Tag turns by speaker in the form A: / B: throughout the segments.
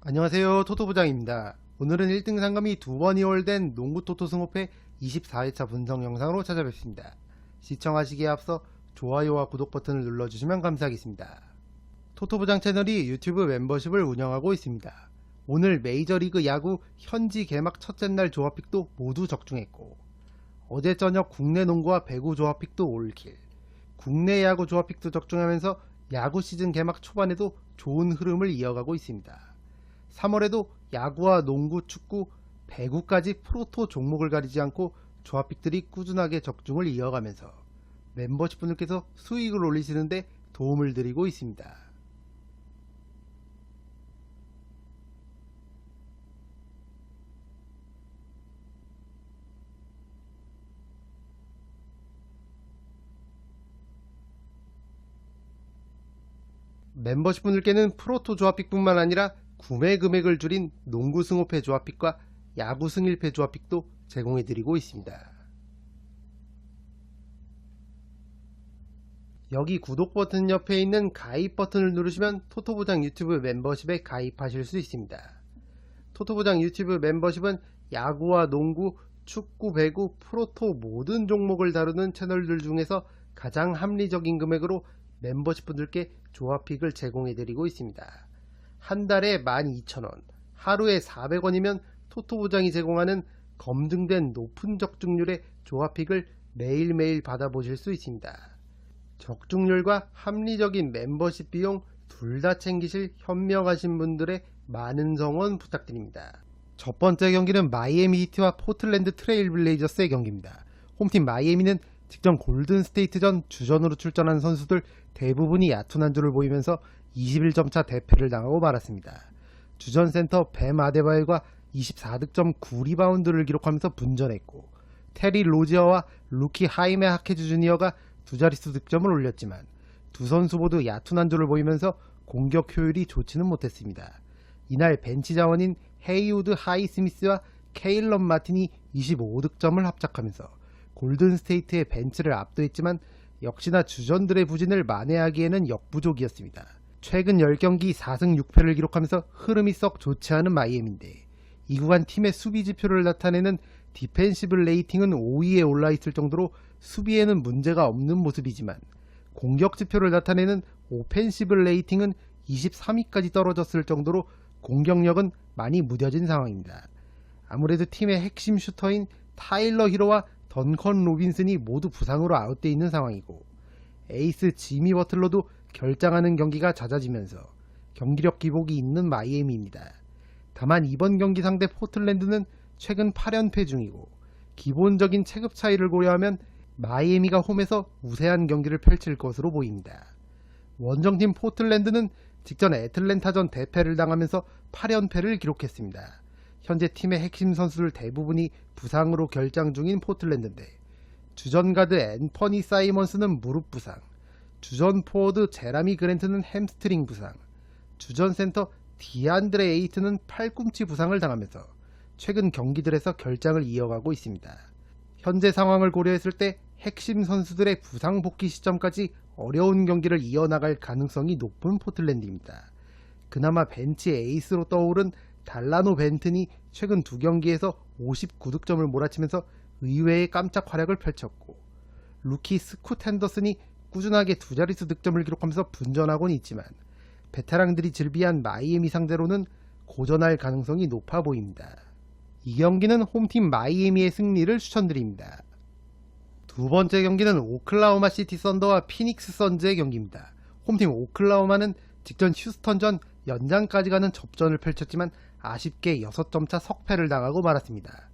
A: 안녕하세요, 토토부장입니다. 오늘은 1등 상금이 2번 이월된 농구 토토 승호패 24회차 분석 영상으로 찾아뵙습니다. 시청하시기에 앞서 좋아요와 구독 버튼을 눌러주시면 감사하겠습니다. 토토부장 채널이 유튜브 멤버십을 운영하고 있습니다. 오늘 메이저리그 야구 현지 개막 첫째 날 조합픽도 모두 적중했고, 어제 저녁 국내 농구와 배구 조합픽도 올킬, 국내 야구 조합픽도 적중하면서 야구 시즌 개막 초반에도 좋은 흐름을 이어가고 있습니다. 3월에도 야구와 농구, 축구, 배구까지 프로토 종목을 가리지 않고 조합픽들이 꾸준하게 적중을 이어가면서 멤버십 분들께서 수익을 올리시는데 도움을 드리고 있습니다. 멤버십 분들께는 프로토 조합픽뿐만 아니라 구매 금액을 줄인 농구 승호패 조합픽과 야구 승일패 조합픽도 제공해드리고 있습니다. 여기 구독 버튼 옆에 있는 가입 버튼을 누르시면 토토부장 유튜브 멤버십에 가입하실 수 있습니다. 토토부장 유튜브 멤버십은 야구와 농구, 축구, 배구, 프로토 모든 종목을 다루는 채널들 중에서 가장 합리적인 금액으로 멤버십 분들께 조합픽을 제공해드리고 있습니다. 한 달에 12,000원, 하루에 400원이면 토토부장이 제공하는 검증된 높은 적중률의 조합픽을 매일매일 받아보실 수 있습니다. 적중률과 합리적인 멤버십 비용 둘 다 챙기실 현명하신 분들의 많은 성원 부탁드립니다. 첫 번째 경기는 마이애미 히트와 포틀랜드 트레일 블레이저스의 경기입니다. 홈팀 마이애미는 직전 골든스테이트전 주전으로 출전한 선수들 대부분이 얕은 한주를 보이면서 21점차 대패를 당하고 말았습니다. 주전 센터 뱀 아데바요가 24득점 9리바운드를 기록하면서 분전했고, 테리 로지어와 루키 하이메 하케즈 주니어가 두 자릿수 득점을 올렸지만 두 선수 모두 얕은 한주를 보이면서 공격 효율이 좋지는 못했습니다. 이날 벤치 자원인 헤이우드 하이스미스와 케일런 마틴이 25득점을 합작하면서 골든스테이트의 벤치를 압도했지만 역시나 주전들의 부진을 만회하기에는 역부족이었습니다. 최근 10경기 4승 6패를 기록하면서 흐름이 썩 좋지 않은 마이애미인데, 이 구간 팀의 수비 지표를 나타내는 디펜시브 레이팅은 5위에 올라있을 정도로 수비에는 문제가 없는 모습이지만, 공격 지표를 나타내는 오펜시브 레이팅은 23위까지 떨어졌을 정도로 공격력은 많이 무뎌진 상황입니다. 아무래도 팀의 핵심 슈터인 타일러 히로와 던컨 로빈슨이 모두 부상으로 아웃되어 있는 상황이고, 에이스 지미 버틀러도 결장하는 경기가 잦아지면서 경기력 기복이 있는 마이애미입니다. 다만 이번 경기 상대 포틀랜드는 최근 8연패 중이고, 기본적인 체급 차이를 고려하면 마이애미가 홈에서 우세한 경기를 펼칠 것으로 보입니다. 원정팀 포틀랜드는 직전 애틀랜타전 대패를 당하면서 8연패를 기록했습니다. 현재 팀의 핵심 선수들 대부분이 부상으로 결장 중인 포틀랜드인데, 주전 가드 앤퍼니 사이먼스는 무릎 부상, 주전 포워드 제라미 그랜트는 햄스트링 부상, 주전 센터 디안드레 에이트는 팔꿈치 부상을 당하면서 최근 경기들에서 결장을 이어가고 있습니다. 현재 상황을 고려했을 때 핵심 선수들의 부상 복귀 시점까지 어려운 경기를 이어나갈 가능성이 높은 포틀랜드입니다. 그나마 벤치 에이스로 떠오른 달라노 벤튼이 최근 두 경기에서 59득점을 몰아치면서 의외의 깜짝 활약을 펼쳤고, 루키 스콧 핸더슨이 꾸준하게 두 자릿수 득점을 기록하면서 분전하고는 있지만 베테랑들이 즐비한 마이애미 상대로는 고전할 가능성이 높아 보입니다. 이 경기는 홈팀 마이애미의 승리를 추천드립니다. 두 번째 경기는 오클라호마 시티 썬더와 피닉스 선즈의 경기입니다. 홈팀 오클라호마는 직전 휴스턴전 연장까지 가는 접전을 펼쳤지만 아쉽게 6점차 석패를 당하고 말았습니다.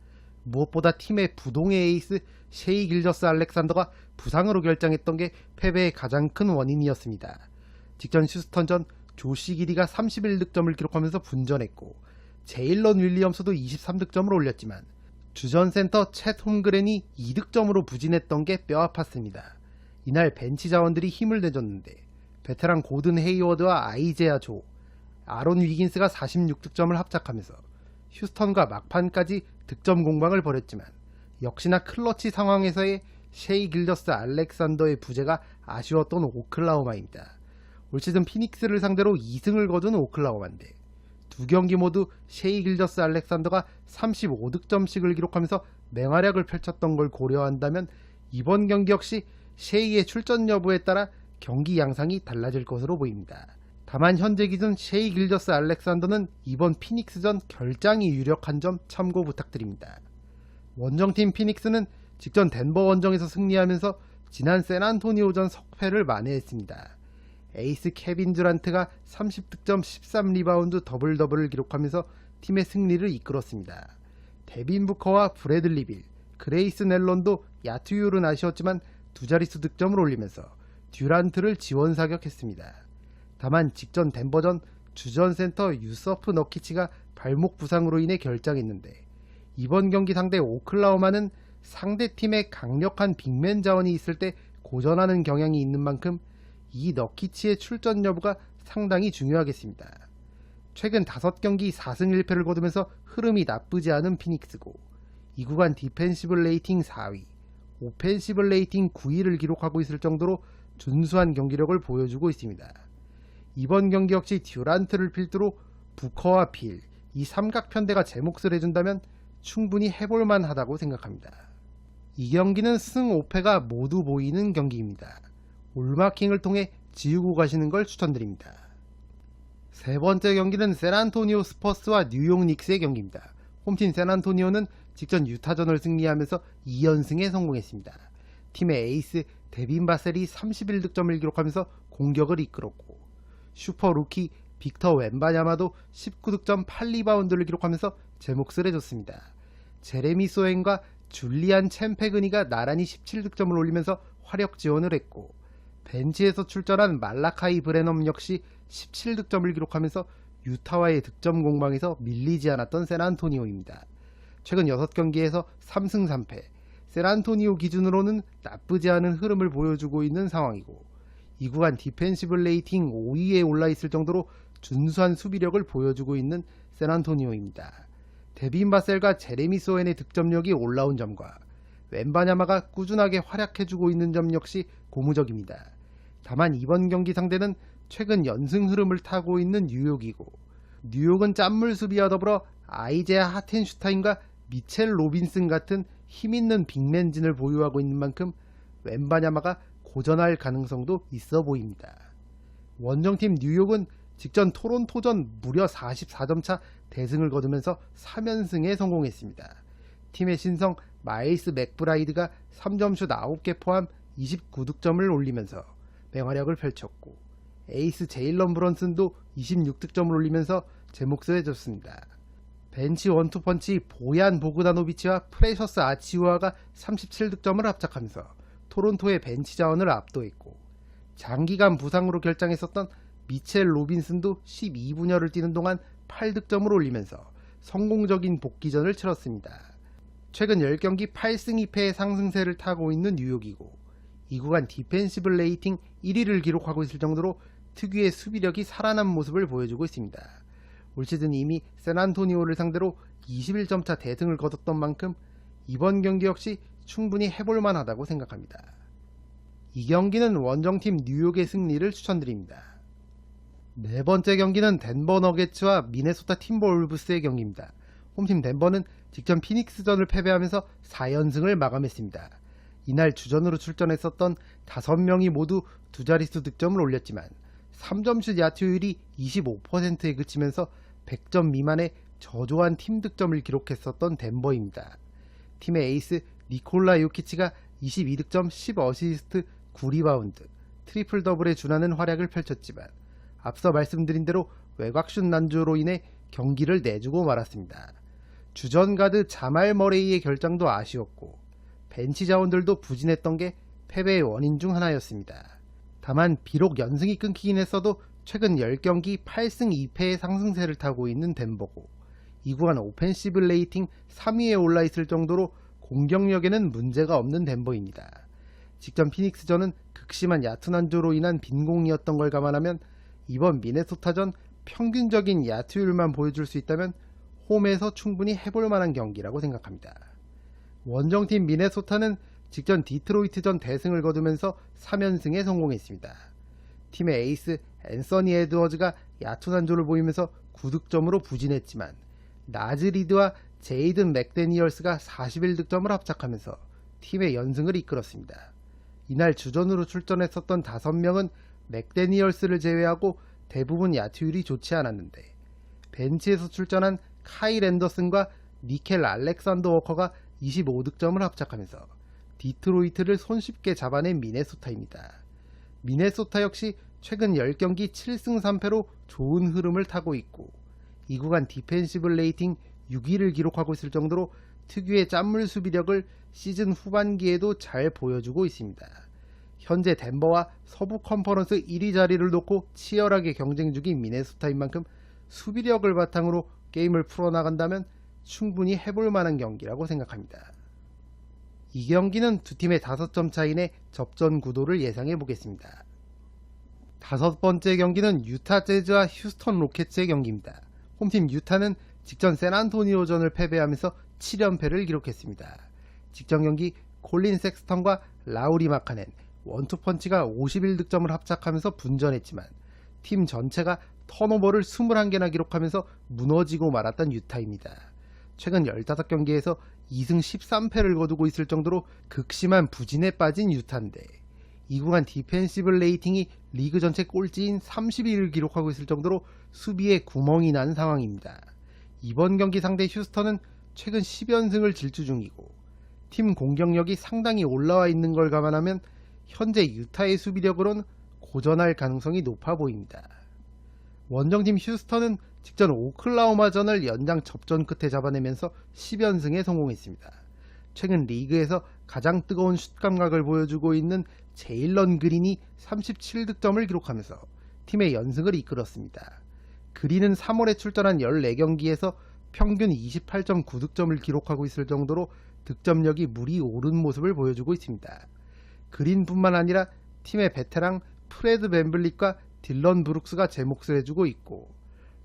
A: 무엇보다 팀의 부동의 에이스 셰이 길저스 알렉산더가 부상으로 결장했던 게 패배의 가장 큰 원인이었습니다. 직전 휴스턴전 조시 기디가 31득점을 기록하면서 분전했고, 제일런 윌리엄스도 23득점을 올렸지만 주전 센터 챗 홈그렌이 2득점으로 부진했던 게 뼈아팠습니다. 이날 벤치 자원들이 힘을 내줬는데 베테랑 고든 헤이워드와 아이제아 조, 아론 위긴스가 46득점을 합작하면서 휴스턴과 막판까지 득점 공방을 벌였지만 역시나 클러치 상황에서의 셰이 길저스 알렉산더의 부재가 아쉬웠던 오클라호마입니다. 올 시즌 피닉스를 상대로 2승을 거둔 오클라호마인데 두 경기 모두 셰이 길저스 알렉산더가 35득점씩을 기록하면서 맹활약을 펼쳤던 걸 고려한다면 이번 경기 역시 셰이의 출전 여부에 따라 경기 양상이 달라질 것으로 보입니다. 다만 현재 기준 셰이 길저스 알렉산더는 이번 피닉스전 결장이 유력한 점 참고 부탁드립니다. 원정팀 피닉스는 직전 덴버 원정에서 승리하면서 지난 샌안토니오전 석패를 만회했습니다. 에이스 케빈 듀란트가 30득점 13리바운드 더블더블을 기록하면서 팀의 승리를 이끌었습니다. 데빈 부커와 브래들리 빌, 그레이슨 앨런도 야투율은 아쉬웠지만 두 자릿수 득점을 올리면서 듀란트를 지원사격했습니다. 다만 직전 덴버전 주전 센터 유서프 너키치가 발목 부상으로 인해 결장했는데 이번 경기 상대 오클라호마는 상대팀에 강력한 빅맨 자원이 있을 때 고전하는 경향이 있는 만큼 이 너키치의 출전 여부가 상당히 중요하겠습니다. 최근 5경기 4승 1패를 거두면서 흐름이 나쁘지 않은 피닉스고 이 구간 디펜시브 레이팅 4위, 오펜시브 레이팅 9위를 기록하고 있을 정도로 준수한 경기력을 보여주고 있습니다. 이번 경기 역시 듀란트를 필두로 부커와 빌, 이 삼각편대가 제 몫을 해준다면 충분히 해볼만 하다고 생각합니다. 이 경기는 승 5패가 모두 보이는 경기입니다. 올마킹을 통해 지우고 가시는 걸 추천드립니다. 세 번째 경기는 샌안토니오 스퍼스와 뉴욕 닉스의 경기입니다. 홈팀 샌안토니오는 직전 유타전을 승리하면서 2연승에 성공했습니다. 팀의 에이스 데빈 바셀이 31득점을 기록하면서 공격을 이끌었고 슈퍼 루키 빅터 웬바냐마도 19득점 8리바운드를 기록하면서 제 몫을 해줬습니다. 제레미 소엔과 줄리안 챔페그니가 나란히 17득점을 올리면서 화력 지원을 했고 벤치에서 출전한 말라카이 브레넘 역시 17득점을 기록하면서 유타와의 득점 공방에서 밀리지 않았던 샌안토니오입니다. 최근 6경기에서 3승 3패, 샌안토니오 기준으로는 나쁘지 않은 흐름을 보여주고 있는 상황이고 이 구간 디펜시브 레이팅 5위에 올라있을 정도로 준수한 수비력을 보여주고 있는 샌안토니오입니다. 데빈 바셀과 제레미 소엔의 득점력이 올라온 점과 웬바냐마가 꾸준하게 활약해주고 있는 점 역시 고무적입니다. 다만 이번 경기 상대는 최근 연승 흐름을 타고 있는 뉴욕이고 뉴욕은 짠물 수비와 더불어 아이제아 하텐슈타인과 미첼 로빈슨 같은 힘있는 빅맨진을 보유하고 있는 만큼 웬바냐마가 고전할 가능성도 있어 보입니다. 원정팀 뉴욕은 직전 토론토전 무려 44점 차 대승을 거두면서 3연승에 성공했습니다. 팀의 신성 마일스 맥브라이드가 3점슛 9개 포함 29득점을 올리면서 맹활약을 펼쳤고 에이스 제일런 브런슨도 26득점을 올리면서 제 몫을 해줬습니다. 벤치 원투펀치 보얀 보그다노비치와 프레셔스 아치우아가 37득점을 합작하면서 토론토의 벤치 자원을 압도했고 장기간 부상으로 결장했었던 미첼 로빈슨도 12분여를 뛰는 동안 8득점을 올리면서 성공적인 복귀전을 치렀습니다. 최근 10경기 8승 2패의 상승세를 타고 있는 뉴욕이고 이 구간 디펜시브 레이팅 1위를 기록하고 있을 정도로 특유의 수비력이 살아난 모습을 보여주고 있습니다. 올 시즌 이미 샌안토니오를 상대로 21점차 대승을 거뒀던 만큼 이번 경기 역시 충분히 해볼만 하다고 생각합니다. 이 경기는 원정팀 뉴욕의 승리를 추천드립니다. 네 번째 경기는 덴버 너게츠와 미네소타 팀버울브스의 경기입니다. 홈팀 덴버는 직전 피닉스전을 패배하면서 4연승을 마감했습니다. 이날 주전으로 출전했었던 5명이 모두 두 자릿수 득점을 올렸지만 3점슛 야투율이 25%에 그치면서 100점 미만의 저조한 팀 득점을 기록했었던 덴버입니다. 팀의 에이스 니콜라 요키치가 22득점 10어시스트 9리바운드 트리플 더블에 준하는 활약을 펼쳤지만 앞서 말씀드린 대로 외곽슛 난조로 인해 경기를 내주고 말았습니다. 주전 가드 자말 머레이의 결장도 아쉬웠고 벤치 자원들도 부진했던 게 패배의 원인 중 하나였습니다. 다만 비록 연승이 끊기긴 했어도 최근 10경기 8승 2패의 상승세를 타고 있는 덴버고 이 구간 오펜시브 레이팅 3위에 올라있을 정도로 공격력에는 문제가 없는 덴버입니다. 직전 피닉스전은 극심한 야투 난조로 인한 빈공이었던 걸 감안하면 이번 미네소타전 평균적인 야투율만 보여줄 수 있다면 홈에서 충분히 해볼 만한 경기라고 생각합니다. 원정팀 미네소타는 직전 디트로이트전 대승을 거두면서 3연승에 성공했습니다. 팀의 에이스 앤서니 에드워즈가 야투 난조를 보이면서 9득점으로 부진했지만 나즈리드와 제이든 맥데니얼스가 41득점을 합작하면서 팀의 연승을 이끌었습니다. 이날 주전으로 출전했었던 5명은 맥데니얼스를 제외하고 대부분 야투율이 좋지 않았는데 벤치에서 출전한 카일 앤더슨과 니켈 알렉산더 워커가 25득점을 합작하면서 디트로이트를 손쉽게 잡아낸 미네소타입니다. 미네소타 역시 최근 10경기 7승 3패로 좋은 흐름을 타고 있고 이 구간 디펜시브 레이팅 6위를 기록하고 있을 정도로 특유의 짠물 수비력을 시즌 후반기에도 잘 보여주고 있습니다. 현재 덴버와 서부 컨퍼런스 1위 자리를 놓고 치열하게 경쟁 중인 미네소타인 만큼 수비력을 바탕으로 게임을 풀어나간다면 충분히 해볼 만한 경기라고 생각합니다. 이 경기는 두 팀의 5점 차이 내 접전 구도를 예상해 보겠습니다. 5번째 경기는 유타 재즈와 휴스턴 로켓츠의 경기입니다. 홈팀 유타는 직전 샌안토니오전을 패배하면서 7연패를 기록했습니다. 직전 경기 콜린 섹스턴과 라우리 마카넨, 원투펀치가 51득점을 합작하면서 분전했지만 팀 전체가 턴오버를 21개나 기록하면서 무너지고 말았던 유타입니다. 최근 15경기에서 2승 13패를 거두고 있을 정도로 극심한 부진에 빠진 유타인데 이 구간 디펜시브 레이팅이 리그 전체 꼴찌인 30위를 기록하고 있을 정도로 수비에 구멍이 난 상황입니다. 이번 경기 상대 휴스턴은 최근 10연승을 질주 중이고 팀 공격력이 상당히 올라와 있는 걸 감안하면 현재 유타의 수비력으로는 고전할 가능성이 높아 보입니다. 원정팀 휴스턴은 직전 오클라호마전을 연장 접전 끝에 잡아내면서 10연승에 성공했습니다. 최근 리그에서 가장 뜨거운 슛 감각을 보여주고 있는 제일런 그린이 37득점을 기록하면서 팀의 연승을 이끌었습니다. 그린은 3월에 출전한 14경기에서 평균 28.9득점을 기록하고 있을 정도로 득점력이 물이 오른 모습을 보여주고 있습니다. 그린뿐만 아니라 팀의 베테랑 프레드 밴블릿과 딜런 브룩스가 제 몫을 해주고 있고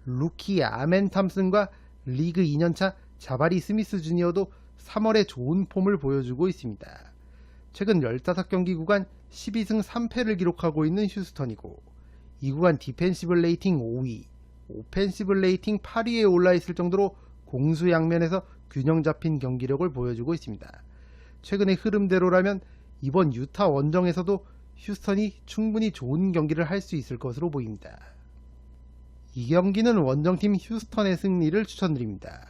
A: 루키 아멘 탐슨과 리그 2년차 자바리 스미스 주니어도 3월에 좋은 폼을 보여주고 있습니다. 최근 15경기 구간 12승 3패를 기록하고 있는 휴스턴이고 이 구간 디펜시브 레이팅 5위, 오펜시브 레이팅 8위에 올라있을 정도로 공수양면에서 균형 잡힌 경기력을 보여주고 있습니다. 최근의 흐름대로라면 이번 유타 원정에서도 휴스턴이 충분히 좋은 경기를 할 수 있을 것으로 보입니다. 이 경기는 원정팀 휴스턴의 승리를 추천드립니다.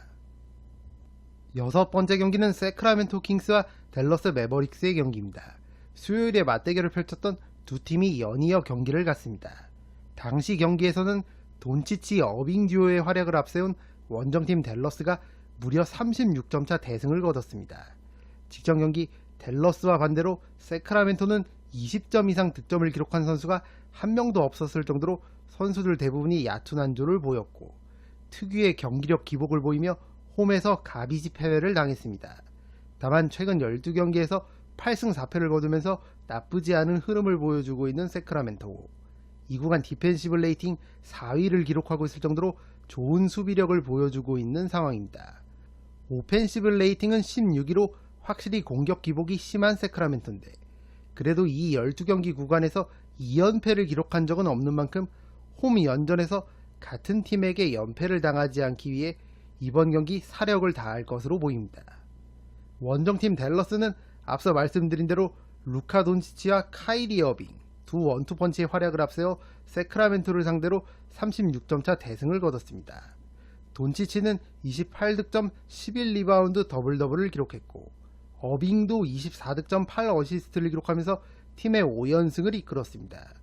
A: 6번째 경기는 세크라멘토 킹스와 댈러스 매버릭스의 경기입니다. 수요일에 맞대결을 펼쳤던 두 팀이 연이어 경기를 갔습니다. 당시 경기에서는 돈치치 어빙 듀오의 활약을 앞세운 원정팀 댈러스가 무려 36점차 대승을 거뒀습니다. 직전 경기 댈러스와 반대로 세크라멘토는 20점 이상 득점을 기록한 선수가 한 명도 없었을 정도로 선수들 대부분이 얕은 한조를 보였고 특유의 경기력 기복을 보이며 홈에서 가비지 패배를 당했습니다. 다만 최근 12경기에서 8승 4패를 거두면서 나쁘지 않은 흐름을 보여주고 있는 세크라멘토. 이 구간 디펜시브 레이팅 4위를 기록하고 있을 정도로 좋은 수비력을 보여주고 있는 상황입니다. 오펜시브 레이팅은 16위로 확실히 공격 기복이 심한 세크라멘토인데 그래도 이 12경기 구간에서 2연패를 기록한 적은 없는 만큼 홈 연전에서 같은 팀에게 연패를 당하지 않기 위해 이번 경기 사력을 다할 것으로 보입니다. 원정팀 댈러스는 앞서 말씀드린 대로 루카 돈치치와 카이리 어빙 두 원투펀치의 활약을 앞세워 세크라멘토를 상대로 36점차 대승을 거뒀습니다. 돈치치는 28득점 11리바운드 더블더블을 기록했고 어빙도 24득점 8어시스트를 기록하면서 팀의 5연승을 이끌었습니다.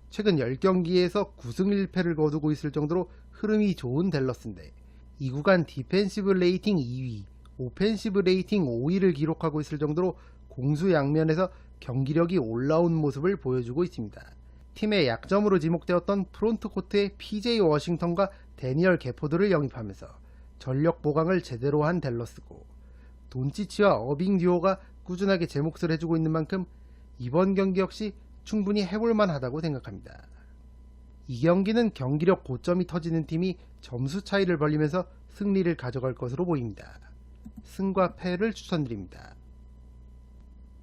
A: 최근 10경기에서 9승 1패를 거두고 있을 정도로 흐름이 좋은 댈러스인데 이 구간 디펜시브 레이팅 2위, 오펜시브 레이팅 5위를 기록하고 있을 정도로 공수 양면에서 경기력이 올라온 모습을 보여주고 있습니다. 팀의 약점으로 지목되었던 프론트코트의 PJ 워싱턴과 데니얼 게포드를 영입하면서 전력 보강을 제대로 한 댈러스고 돈치치와 어빙 듀오가 꾸준하게 제 몫을 해주고 있는 만큼 이번 경기 역시 충분히 해볼만 하다고 생각합니다. 이 경기는 경기력 고점이 터지는 팀이 점수 차이를 벌리면서 승리를 가져갈 것으로 보입니다. 승과 패를 추천드립니다.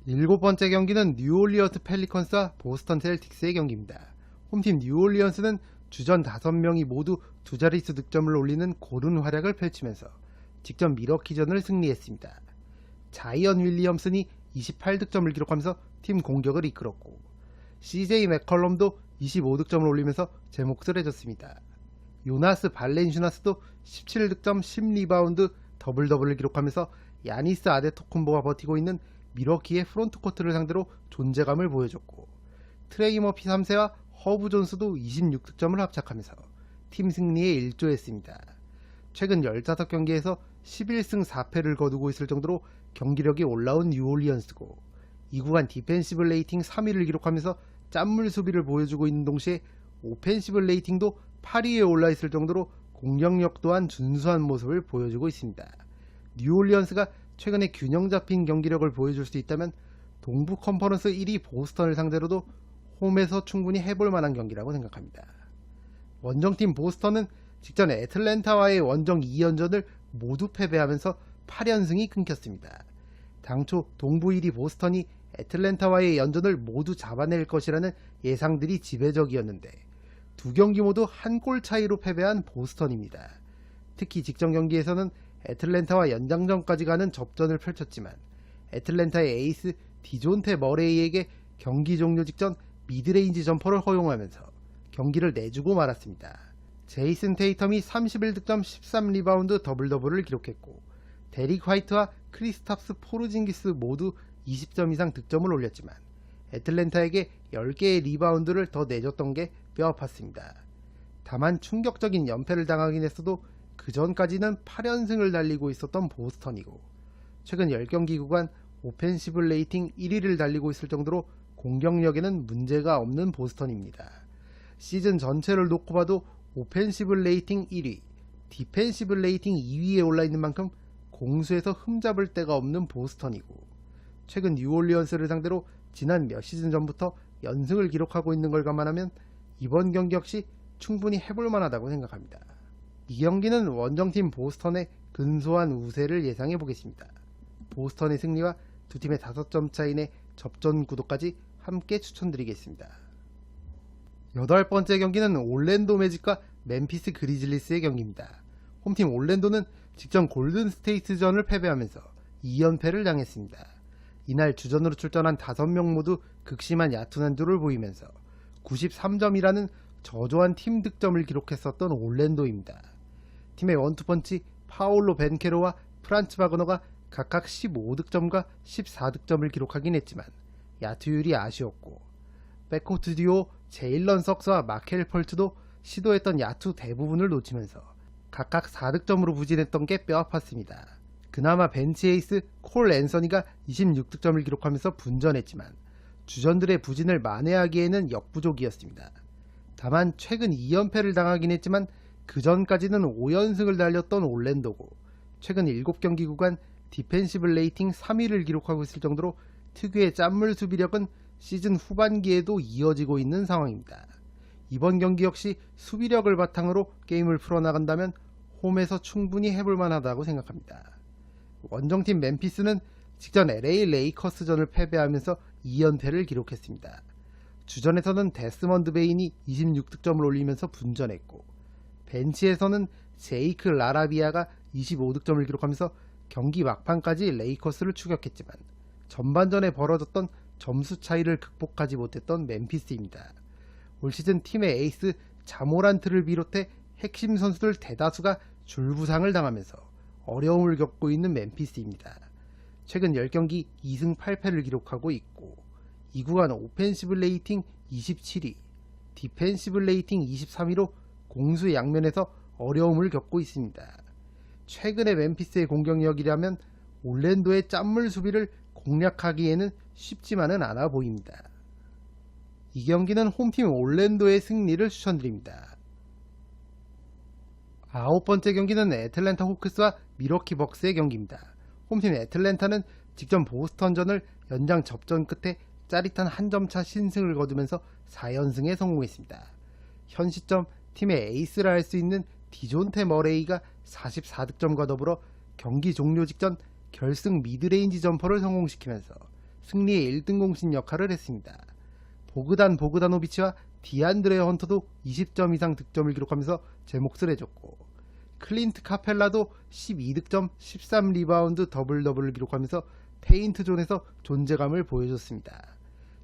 A: 7번째 경기는 뉴올리언스 펠리컨스와 보스턴 셀틱스의 경기입니다. 홈팀 뉴올리언스는 주전 5명이 모두 두 자릿수 득점을 올리는 고른 활약을 펼치면서 직접 미러키전을 승리했습니다. 자이언 윌리엄슨이 28득점을 기록하면서 팀 공격을 이끌었고 CJ 맥컬럼도 25득점을 올리면서 제 몫을 해줬습니다. 요나스 발렌슈나스도 17득점 10리바운드 더블더블을 기록하면서 야니스 아데토쿤보가 버티고 있는 미러키의 프론트코트를 상대로 존재감을 보여줬고 트레이 머피 3세와 허브 존스도 26득점을 합작하면서 팀 승리에 일조했습니다. 최근 15경기에서 11승 4패를 거두고 있을 정도로 경기력이 올라온 뉴올리언스고 이 구간 디펜시브 레이팅 3위를 기록하면서 짠물 수비를 보여주고 있는 동시에 오펜시브 레이팅도 8위에 올라있을 정도로 공격력 또한 준수한 모습을 보여주고 있습니다. 뉴올리언스가 최근에 균형 잡힌 경기력을 보여줄 수 있다면 동부 컨퍼런스 1위 보스턴을 상대로도 홈에서 충분히 해볼 만한 경기라고 생각합니다. 원정팀 보스턴은 직전 애틀랜타와의 원정 2연전을 모두 패배하면서 8연승이 끊겼습니다. 당초 동부 1위 보스턴이 애틀랜타와의 연전을 모두 잡아낼 것이라는 예상들이 지배적이었는데 두 경기 모두 한 골 차이로 패배한 보스턴입니다. 특히 직전 경기에서는 애틀랜타와 연장전까지 가는 접전을 펼쳤지만 애틀랜타의 에이스 디존테 머레이에게 경기 종료 직전 미드레인지 점퍼를 허용하면서 경기를 내주고 말았습니다. 제이슨 테이텀이 31득점 13리바운드 더블더블을 기록했고 데릭 화이트와 크리스탑스 포르징기스 모두 20점 이상 득점을 올렸지만 애틀랜타에게 10개의 리바운드를 더 내줬던 게 뼈아팠습니다. 다만 충격적인 연패를 당하긴 했어도 그 전까지는 8연승을 달리고 있었던 보스턴이고 최근 10경기 구간 오펜시브 레이팅 1위를 달리고 있을 정도로 공격력에는 문제가 없는 보스턴입니다. 시즌 전체를 놓고 봐도 오펜시브 레이팅 1위, 디펜시브 레이팅 2위에 올라있는 만큼 공수에서 흠잡을 데가 없는 보스턴이고 최근 뉴올리언스를 상대로 지난 몇 시즌 전부터 연승을 기록하고 있는 걸 감안하면 이번 경기 역시 충분히 해볼 만하다고 생각합니다. 이 경기는 원정팀 보스턴의 근소한 우세를 예상해 보겠습니다. 보스턴의 승리와 두 팀의 5점 차이 내 접전 구도까지 함께 추천드리겠습니다. 8번째 경기는 올랜도 매직과 멤피스 그리즐리스의 경기입니다. 홈팀 올랜도는 직전 골든 스테이트전을 패배하면서 2연패를 당했습니다. 이날 주전으로 출전한 5명 모두 극심한 야투 난조를 보이면서 93점이라는 저조한 팀 득점을 기록했었던 올랜도입니다. 팀의 원투펀치 파올로 벤케로와 프란츠 바그너가 각각 15득점과 14득점을 기록하긴 했지만 야투율이 아쉬웠고 백코트 듀오 제일런 석스와 마켈 펄트도 시도했던 야투 대부분을 놓치면서 각각 4득점으로 부진했던 게 뼈아팠습니다. 그나마 벤치 에이스 콜 앤서니가 26득점을 기록하면서 분전했지만 주전들의 부진을 만회하기에는 역부족이었습니다. 다만 최근 2연패를 당하긴 했지만 그 전까지는 5연승을 달렸던 올랜도고 최근 7경기 구간 디펜시브 레이팅 3위를 기록하고 있을 정도로 특유의 짠물 수비력은 시즌 후반기에도 이어지고 있는 상황입니다. 이번 경기 역시 수비력을 바탕으로 게임을 풀어나간다면 홈에서 충분히 해볼 만하다고 생각합니다. 원정팀 멤피스는 직전 LA 레이커스전을 패배하면서 2연패를 기록했습니다. 주전에서는 데스먼드 베인이 26득점을 올리면서 분전했고 벤치에서는 제이크 라라비아가 25득점을 기록하면서 경기 막판까지 레이커스를 추격했지만 전반전에 벌어졌던 점수 차이를 극복하지 못했던 멤피스입니다. 올 시즌 팀의 에이스 자모란트를 비롯해 핵심 선수들 대다수가 줄부상을 당하면서 어려움을 겪고 있는 멤피스입니다. 최근 10경기 2승 8패를 기록하고 있고 이 구간 오펜시브 레이팅 27위, 디펜시브 레이팅 23위로 공수 양면에서 어려움을 겪고 있습니다. 최근의 멤피스의 공격력이라면 올랜도의 짠물 수비를 공략하기에는 쉽지만은 않아 보입니다. 이 경기는 홈팀 올랜도의 승리를 추천드립니다. 9번째 경기는 애틀랜타 호크스와 미러키 벅스의 경기입니다. 홈팀 애틀랜타는 직전 보스턴전을 연장 접전 끝에 짜릿한 한 점차 신승을 거두면서 4연승에 성공했습니다. 현 시점 팀의 에이스라 할 수 있는 디존테 머레이가 44득점과 더불어 경기 종료 직전 결승 미드레인지 점퍼를 성공시키면서 승리의 1등 공신 역할을 했습니다. 보그단 보그다노비치와 디안드레 헌터도 20점 이상 득점을 기록하면서 제 몫을 해줬고, 클린트 카펠라도 12득점 13리바운드 더블 더블을 기록하면서 페인트 존에서 존재감을 보여줬습니다.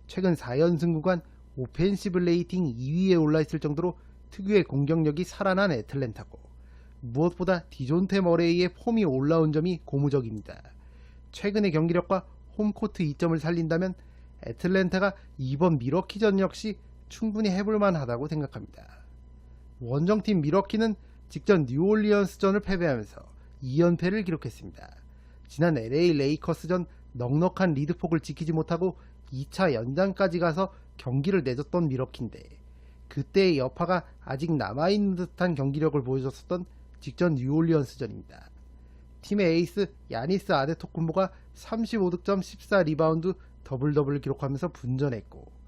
A: 최근 4연승 구간 오펜시브 레이팅 2위에 올라있을 정도로 특유의 공격력이 살아난 애틀랜타고, 무엇보다 디존테 머레이의 폼이 올라온 점이 고무적입니다. 최근의 경기력과 홈코트 이점을 살린다면 애틀랜타가 이번 미러키전 역시 충분히 해볼만 하다고 생각합니다. 원정팀 미러키는 직전 뉴올리언스전을 패배하면서 2연패를 기록했습니다. 지난 LA 레이커스전 넉넉한 리드폭을 지키지 못하고 2차 연장까지 가서 경기를 내줬던 미러키인데, 그때의 여파가 아직 남아있는 듯한 경기력을 보여줬었던 직전 뉴올리언스전입니다. 팀의 에이스 야니스 아데토쿤보가 35득점 14리바운드 더블 더블을 기록하면서 분전했고,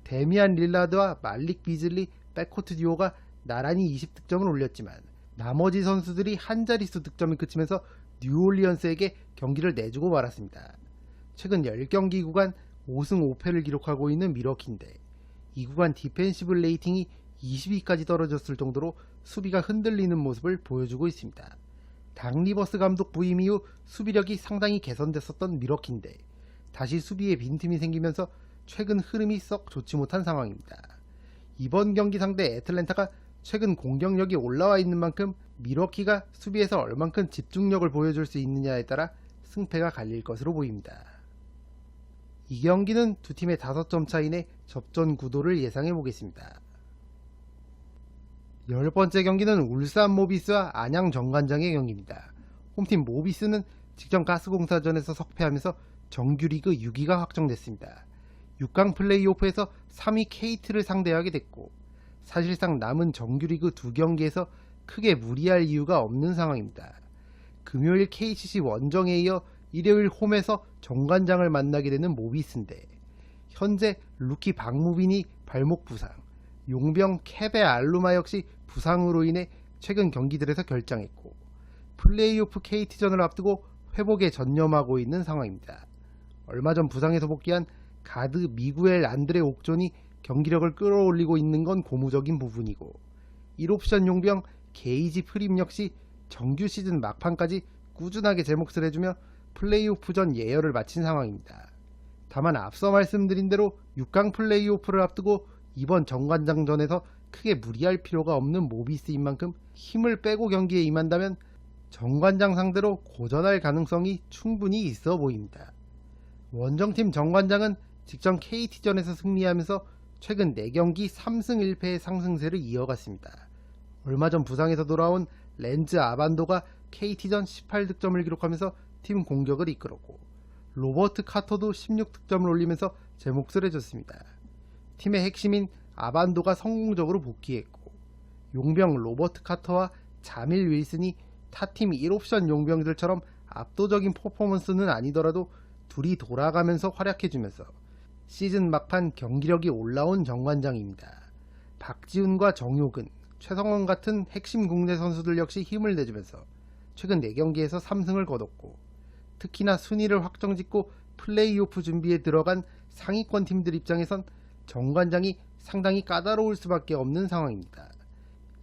A: 데미안 릴라드와 말릭 비즐리 백코트 듀오가 나란히 20득점을 올렸지만 나머지 선수들이 한 자릿수 득점을 그치면서 뉴올리언스에게 경기를 내주고 말았습니다. 최근 10경기 구간 5승 5패를 기록하고 있는 미러키인데, 이 구간 디펜시브 레이팅이 20위까지 떨어졌을 정도로 수비가 흔들리는 모습을 보여주고 있습니다. 닥 리버스 감독 부임 이후 수비력이 상당히 개선됐었던 미러키인데, 다시 수비에 빈틈이 생기면서 최근 흐름이 썩 좋지 못한 상황입니다. 이번 경기 상대 애틀랜타가 최근 공격력이 올라와 있는 만큼 미러키가 수비에서 얼만큼 집중력을 보여줄 수 있느냐에 따라 승패가 갈릴 것으로 보입니다. 이 경기는 두 팀의 5점 차이 내 접전 구도를 예상해 보겠습니다. 10번째 경기는 울산 모비스와 안양 정관장의 경기입니다. 홈팀 모비스는 직전 가스공사전에서 석패하면서 정규리그 6위가 확정됐습니다. 6강 플레이오프에서 3위 KT를 상대하게 됐고, 사실상 남은 정규리그 2경기에서 크게 무리할 이유가 없는 상황입니다. 금요일 KCC 원정에 이어 일요일 홈에서 정관장을 만나게 되는 모비스인데, 현재 루키 박무빈이 발목 부상, 용병 케베 알루마 역시 부상으로 인해 최근 경기들에서 결장했고, 플레이오프 KT전을 앞두고 회복에 전념하고 있는 상황입니다. 얼마 전 부상에서 복귀한 가드 미구엘 안드레 옥존이 경기력을 끌어올리고 있는 건 고무적인 부분이고, 1옵션 용병 게이지 프림 역시 정규 시즌 막판까지 꾸준하게 제 몫을 해주며 플레이오프전 예열을 마친 상황입니다. 다만 앞서 말씀드린 대로 6강 플레이오프를 앞두고 이번 정관장전에서 크게 무리할 필요가 없는 모비스인 만큼 힘을 빼고 경기에 임한다면 정관장 상대로 고전할 가능성이 충분히 있어 보입니다. 원정팀 정관장은 직전 KT전에서 승리하면서 최근 4경기 3승 1패의 상승세를 이어갔습니다. 얼마 전 부상에서 돌아온 렌즈 아반도가 KT전 18득점을 기록하면서 팀 공격을 이끌었고, 로버트 카터도 16득점을 올리면서 제 몫을 해줬습니다. 팀의 핵심인 아반도가 성공적으로 복귀했고, 용병 로버트 카터와 자밀 윌슨이 타팀 1옵션 용병들처럼 압도적인 퍼포먼스는 아니더라도 둘이 돌아가면서 활약해주면서 시즌 막판 경기력이 올라온 정관장입니다. 박지훈과 정효근, 최성원 같은 핵심 국내 선수들 역시 힘을 내주면서 최근 4경기에서 3승을 거뒀고, 특히나 순위를 확정짓고 플레이오프 준비에 들어간 상위권 팀들 입장에선 정관장이 상당히 까다로울 수밖에 없는 상황입니다.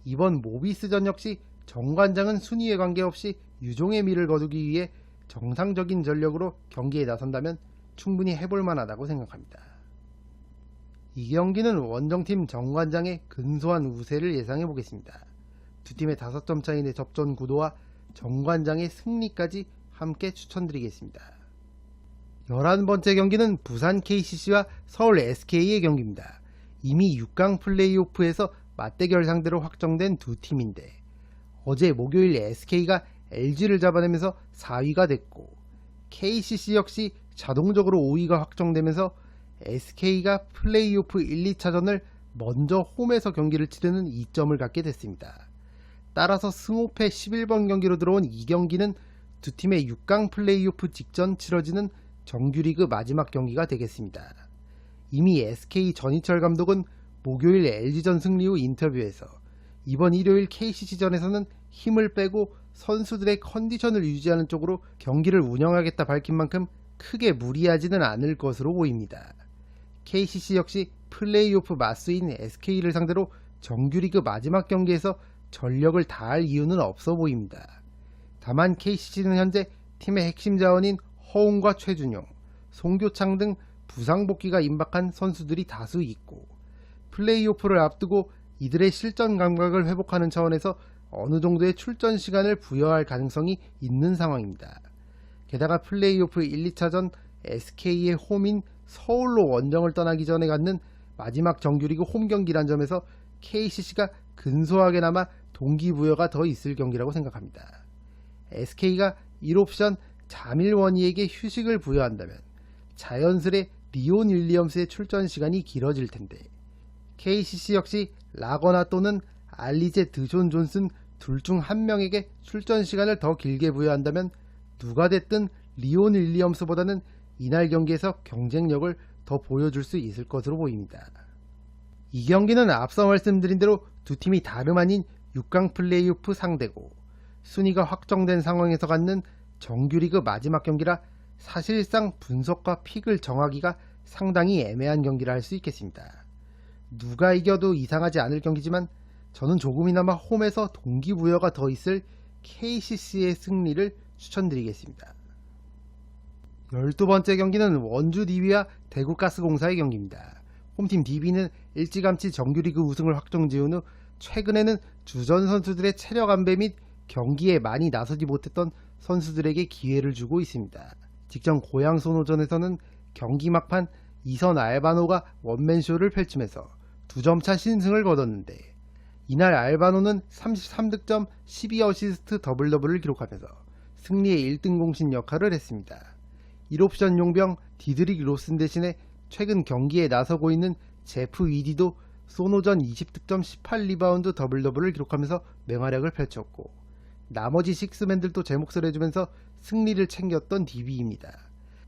A: 이번 모비스전 역시 정관장은 순위에 관계없이 유종의 미를 거두기 위해 정상적인 전력으로 경기에 나선다면 충분히 해볼 만하다고 생각합니다. 이 경기는 원정팀 정관장의 근소한 우세를 예상해 보겠습니다. 두 팀의 5점 차이 내 접전 구도와 정관장의 승리까지 함께 추천드리겠습니다. 11번째 경기는 부산 KCC와 서울 SK의 경기입니다. 이미 6강 플레이오프에서 맞대결 상대로 확정된 두 팀인데, 어제 목요일 SK가 LG를 잡아내면서 4위가 됐고, KCC 역시 자동적으로 5위가 확정되면서 SK가 플레이오프 1, 2차전을 먼저 홈에서 경기를 치르는 이점을 갖게 됐습니다. 따라서 승호패 11번 경기로 들어온 이 경기는 두 팀의 6강 플레이오프 직전 치러지는 정규리그 마지막 경기가 되겠습니다. 이미 SK 전희철 감독은 목요일 LG전 승리 후 인터뷰에서 이번 일요일 KCC전에서는 힘을 빼고 선수들의 컨디션을 유지하는 쪽으로 경기를 운영하겠다 밝힌 만큼 크게 무리하지는 않을 것으로 보입니다. KCC 역시 플레이오프 맞수인 SK를 상대로 정규리그 마지막 경기에서 전력을 다할 이유는 없어 보입니다. 다만 KCC는 현재 팀의 핵심 자원인 허웅과 최준용, 송교창 등 부상 복귀가 임박한 선수들이 다수 있고 플레이오프를 앞두고 이들의 실전 감각을 회복하는 차원에서 어느 정도의 출전 시간을 부여할 가능성이 있는 상황입니다. 게다가 플레이오프 1, 2차전 SK의 홈인 서울로 원정을 떠나기 전에 갖는 마지막 정규리그 홈 경기란 점에서 KCC가 근소하게나마 동기부여가 더 있을 경기라고 생각합니다. SK가 1옵션 자밀원이에게 휴식을 부여한다면 자연스레 리온 윌리엄스의 출전 시간이 길어질 텐데 KCC 역시 라거나 또는 알리제 드존 존슨 둘 중 한 명에게 출전 시간을 더 길게 부여한다면 누가 됐든 리온 윌리엄스보다는 이날 경기에서 경쟁력을 더 보여줄 수 있을 것으로 보입니다. 이 경기는 앞서 말씀드린 대로 두 팀이 다름 아닌 6강 플레이오프 상대고 순위가 확정된 상황에서 갖는 정규리그 마지막 경기라 사실상 분석과 픽을 정하기가 상당히 애매한 경기라 할 수 있겠습니다. 누가 이겨도 이상하지 않을 경기지만 저는 조금이나마 홈에서 동기부여가 더 있을 KCC의 승리를 추천드리겠습니다. 12번째 경기는 원주 DB와 대구가스공사의 경기입니다. 홈팀 DB는 일찌감치 정규리그 우승을 확정지은 후 최근에는 주전 선수들의 체력 안배 및 경기에 많이 나서지 못했던 선수들에게 기회를 주고 있습니다. 직전 고양 소노전에서는 경기 막판 이선 알바노가 원맨쇼를 펼치면서 2점차 신승을 거뒀는데 이날 알바노는 33득점 12어시스트 더블더블을 기록하면서 승리의 1등 공신 역할을 했습니다. 1옵션 용병 디드릭 로슨 대신에 최근 경기에 나서고 있는 제프 위디도 소노전 20득점 18리바운드 더블더블을 기록하면서 맹활약을 펼쳤고 나머지 식스맨들도 제 몫을 해주면서 승리를 챙겼던 DB입니다.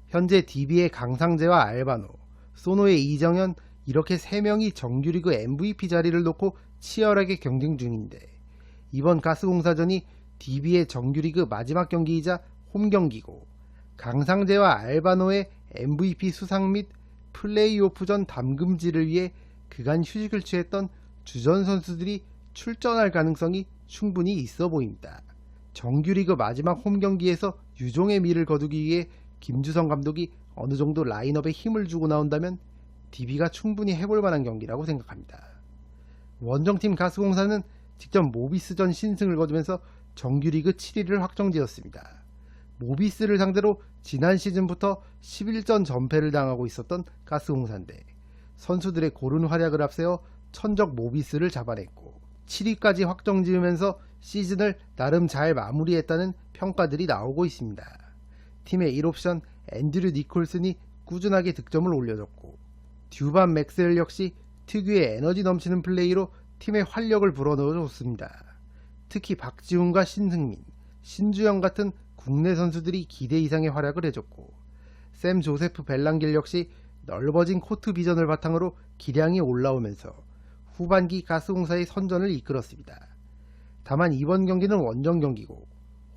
A: 현재 DB의 강상재와 알바노, 소노의 이정현 이렇게 3명이 정규리그 MVP 자리를 놓고 치열하게 경쟁 중인데 이번 가스공사전이 DB의 정규리그 마지막 경기이자 홈 경기고 강상재와 알바노의 MVP 수상 및 플레이오프전 담금질을 위해 그간 휴식을 취했던 주전 선수들이 출전할 가능성이 충분히 있어 보입니다. 정규리그 마지막 홈 경기에서 유종의 미를 거두기 위해 김주성 감독이 어느 정도 라인업에 힘을 주고 나온다면 DB가 충분히 해볼 만한 경기라고 생각합니다. 원정팀 가스공사는 직접 모비스전 신승을 거두면서 정규리그 7위를 확정지었습니다. 모비스를 상대로 지난 시즌부터 11전 전패를 당하고 있었던 가스공사인데 선수들의 고른 활약을 앞세워 천적 모비스를 잡아냈고 7위까지 확정지으면서 시즌을 나름 잘 마무리했다는 평가들이 나오고 있습니다. 팀의 1옵션 앤드류 니콜슨이 꾸준하게 득점을 올려줬고 듀반 맥스웰 역시 특유의 에너지 넘치는 플레이로 팀의 활력을 불어넣어줬습니다. 특히 박지훈과 신승민, 신주영 같은 국내 선수들이 기대 이상의 활약을 해줬고 샘 조세프 벨랑길 역시 넓어진 코트 비전을 바탕으로 기량이 올라오면서 후반기 가스공사의 선전을 이끌었습니다. 다만 이번 경기는 원정 경기고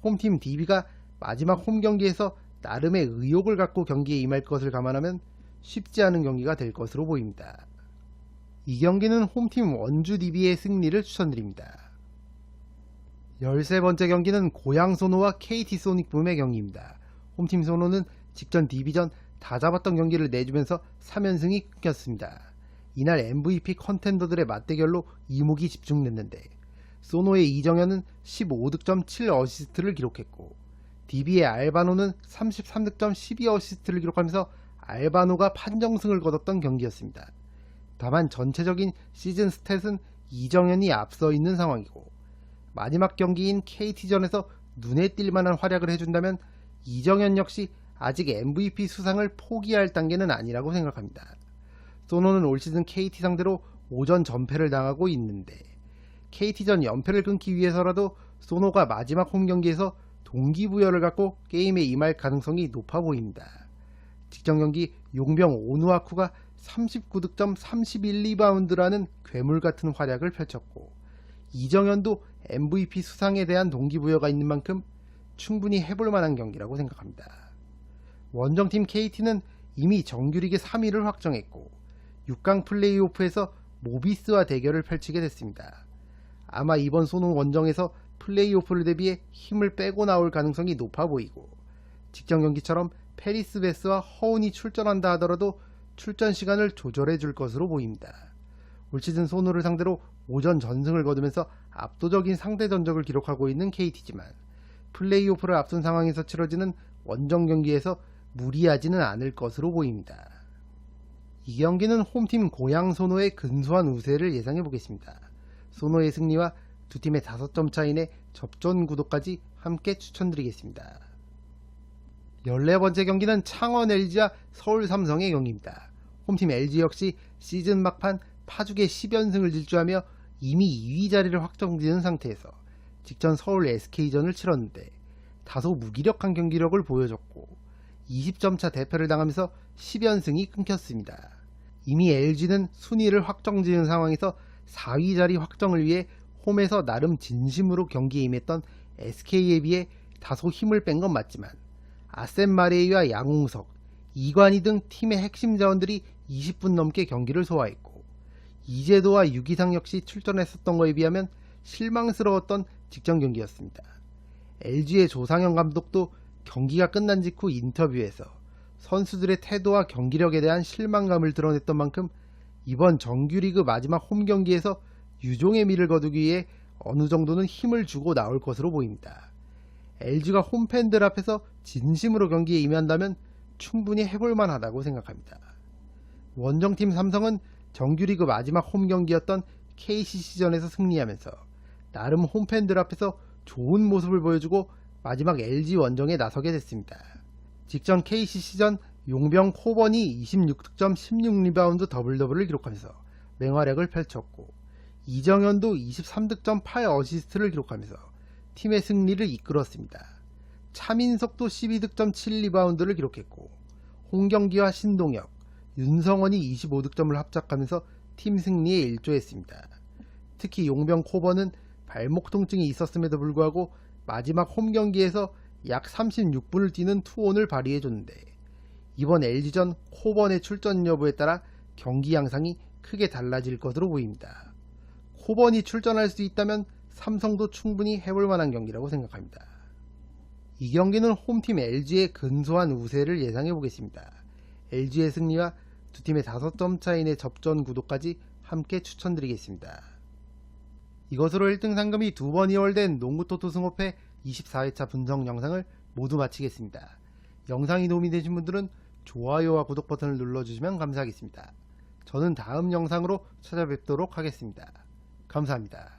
A: 홈팀 DB가 마지막 홈 경기에서 나름의 의욕을 갖고 경기에 임할 것을 감안하면 쉽지 않은 경기가 될 것으로 보입니다. 이 경기는 홈팀 원주 DB의 승리를 추천드립니다. 13번째 경기는 고양 소노와 KT 소닉붐의 경기입니다. 홈팀 소노는 직전 DB전 다 잡았던 경기를 내주면서 3연승이 끊겼습니다. 이날 MVP 컨텐더들의 맞대결로 이목이 집중됐는데 소노의 이정현은 15득점 7어시스트를 기록했고 DB의 알바노는 33득점 12어시스트를 기록하면서 알바노가 판정승을 거뒀던 경기였습니다. 다만 전체적인 시즌 스탯은 이정현이 앞서 있는 상황이고 마지막 경기인 KT전에서 눈에 띌 만한 활약을 해준다면 이정현 역시 아직 MVP 수상을 포기할 단계는 아니라고 생각합니다. 소노는 올 시즌 KT 상대로 5전 전패를 당하고 있는데 KT전 연패를 끊기 위해서라도 소노가 마지막 홈 경기에서 동기부여를 갖고 게임에 임할 가능성이 높아 보입니다. 직전 경기 용병 오누아쿠가 39득점 31리바운드라는 괴물같은 활약을 펼쳤고 이정현도 MVP 수상에 대한 동기부여가 있는 만큼 충분히 해볼 만한 경기라고 생각합니다. 원정팀 KT는 이미 정규리그 3위를 확정했고 6강 플레이오프에서 모비스와 대결을 펼치게 됐습니다. 아마 이번 소노 원정에서 플레이오프를 대비해 힘을 빼고 나올 가능성이 높아 보이고, 직전 경기처럼 페리스 베스와 허운이 출전한다 하더라도 출전 시간을 조절해 줄 것으로 보입니다. 올 시즌 소노를 상대로 오전 전승을 거두면서 압도적인 상대 전적을 기록하고 있는 KT지만 플레이오프를 앞둔 상황에서 치러지는 원정 경기에서 무리하지는 않을 것으로 보입니다. 이 경기는 홈팀 고양 소노의 근소한 우세를 예상해 보겠습니다. 소노의 승리와 두 팀의 5점 차이 내 접전 구도까지 함께 추천드리겠습니다. 14번째 경기는 창원 LG와 서울 삼성의 경기입니다. 홈팀 LG 역시 시즌 막판 파죽의 10연승을 질주하며 이미 2위 자리를 확정지은 상태에서 직전 서울 SK전을 치렀는데 다소 무기력한 경기력을 보여줬고 20점 차 대패를 당하면서 10연승이 끊겼습니다. 이미 LG는 순위를 확정지은 상황에서 4위 자리 확정을 위해 홈에서 나름 진심으로 경기에 임했던 SK에 비해 다소 힘을 뺀 건 맞지만 아셈 마레이와 양홍석, 이관희 등 팀의 핵심 자원들이 20분 넘게 경기를 소화했고 이재도와 유기상 역시 출전했었던 것에 비하면 실망스러웠던 직전 경기였습니다. LG의 조상현 감독도 경기가 끝난 직후 인터뷰에서 선수들의 태도와 경기력에 대한 실망감을 드러냈던 만큼 이번 정규리그 마지막 홈 경기에서 유종의 미를 거두기 위해 어느 정도는 힘을 주고 나올 것으로 보입니다. LG가 홈팬들 앞에서 진심으로 경기에 임한다면 충분히 해볼만 하다고 생각합니다. 원정팀 삼성은 정규리그 마지막 홈 경기였던 KCC전에서 승리하면서 나름 홈팬들 앞에서 좋은 모습을 보여주고 마지막 LG 원정에 나서게 됐습니다. 직전 KCC전 용병 코번이 26득점 16리바운드 더블더블을 기록하면서 맹활약을 펼쳤고 이정현도 23득점 8어시스트를 기록하면서 팀의 승리를 이끌었습니다. 차민석도 12득점 7리바운드를 기록했고 홍경기와 신동혁, 윤성원이 25득점을 합작하면서 팀 승리에 일조했습니다. 특히 용병 코번은 발목 통증이 있었음에도 불구하고 마지막 홈 경기에서 약 36분을 뛰는 투혼을 발휘해줬는데 이번 LG전 코번의 출전 여부에 따라 경기 양상이 크게 달라질 것으로 보입니다. 코번이 출전할 수 있다면 삼성도 충분히 해볼 만한 경기라고 생각합니다. 이 경기는 홈팀 LG의 근소한 우세를 예상해 보겠습니다. LG의 승리와 두 팀의 5점 차이 내 접전 구도까지 함께 추천드리겠습니다. 이것으로 1등 상금이 2번 이월된 농구토토 승호패 24회차 분석 영상을 모두 마치겠습니다. 영상이 도움이 되신 분들은 좋아요와 구독 버튼을 눌러주시면 감사하겠습니다. 저는 다음 영상으로 찾아뵙도록 하겠습니다. 감사합니다.